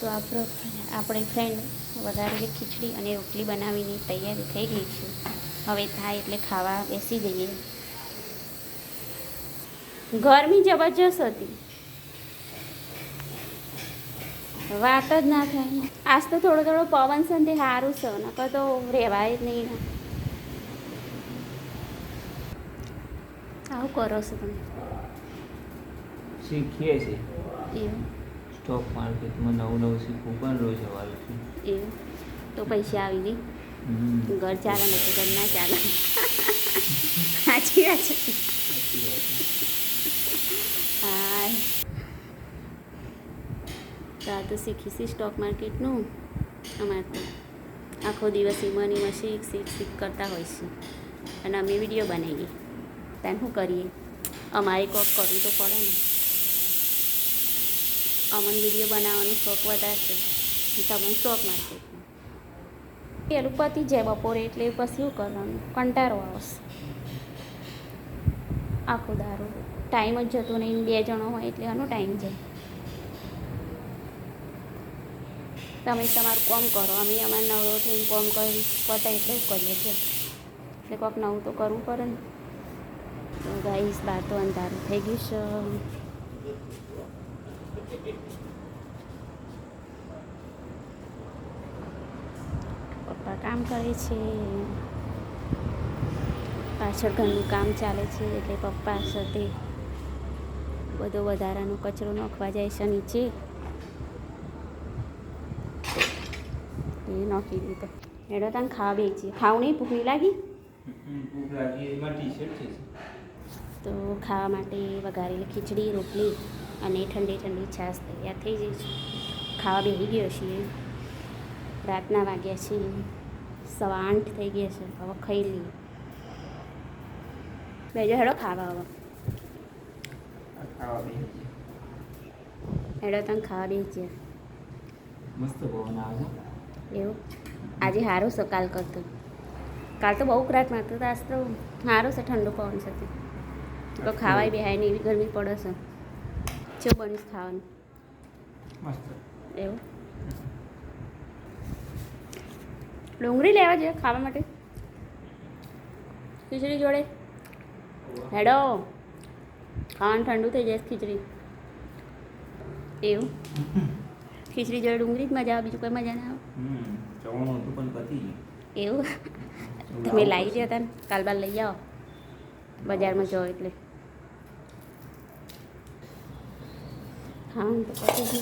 તો આપણી ફ્રેન્ડ વઘારેલી ખીચડી અને રોટલી બનાવીને તૈયારી થઈ ગઈ છે. હવે થાય એટલે ખાવા બેસી જઈએ. ગરમી જબરજસ્ત હતી, વાત જ ના થાય. આજ તો થોડો થોડો પવન છે ને તે સારું છે, નકર તો રહેવાય જ નહીં. આવું કરો છો તમે? શીખીએ છીએ. એવું સ્ટોક માર્કેટમાં નવું શીખવું પણ રોજ સવાલ છે. એવું તો પૈસા આવી ગઈ. ઘર ચાલે ને તો ઘર ના ચાલે. સાચી વાત છે. હા, તો આ તો શીખીશી સ્ટોક માર્કેટનું. અમારે તો આખો દિવસ એમાં શીખ કરતા હોય છે. અને અમે વિડીયો બનાવીએ. ત્યાં શું કરીએ, અમારે કોક કરવું તો પડે ને. અમને વિડીયો બનાવવાનો શોખ વધારે છે, તમને સ્ટોક માર્કેટનો. પેલું પતી જાય બપોરે એટલે પછી શું કરવાનું, કંટાળો આવશે. આખો દારૂ ટાઈમ જ જતો નહીં. 2 જણો હોય એટલે આનો ટાઈમ જાય. તમે તમારું કામ કરો, અમે અમારે નવરો થઈને કામ કરી પતાય એટલે કરીએ છીએ. એટલે કોઈક નવું તો કરવું પડે ને. તો ગાઈસ, બહાર તો અંધારું થઈ ગયું છે. પપ્પા કામ કરે છે, પાછળ ઘરનું કામ ચાલે છે. એટલે પપ્પા સાથે બધો વધારાનો કચરો નાખવા જાય છે નીચે. એ નાખી દીધો. એડો તને ખાવા બેસી. ખાવું નહીં? ભૂખ નહીં લાગી? ભૂખ લાગી. એમાં ટી-શર્ટ છે. તો ખાવા માટે વઘારેલી ખીચડી, રોટલી અને ઠંડી ઠંડી છાશ તૈયાર થઈ જાય છે. ખાવા બેસી ગયો છીએ. રાતના વાગ્યા છે 8:15 થઈ ગયા છે. હવે ખાઈ લઈએ. બેજો હેડો ખાવા. હવે હેડો તને ખાવા બેસી ગયા. મસ્ત પવન આવે છે. એવું આજે સારું છે કાલ કરતું. કાલ તો બહુ ઉકળાટ મારતો હતો. આજ તો સારું છે, ઠંડુ પવન છે. તો ખાવાય બેહાય ને એવી ગરમી પડે છે. શું બનીશ ખાવાનું? મસ્ત. એવું ડુંગળી લેવા જોઈએ ખાવા માટે ખીચડી જોડે. હેડો ખાવાનું ઠંડુ થઈ જાય ખીચડી. એવું ખીચડી જોડે ડુંગળી જ મજા આવે, બીજું કોઈ મજા ના આવે. ચવાણું હતું પણ પતી ગયું. એવું તમે લાવી દો. તને કાલ બાર લઈ આવો બજારમાં જાઓ એટલે. હા, તો પછી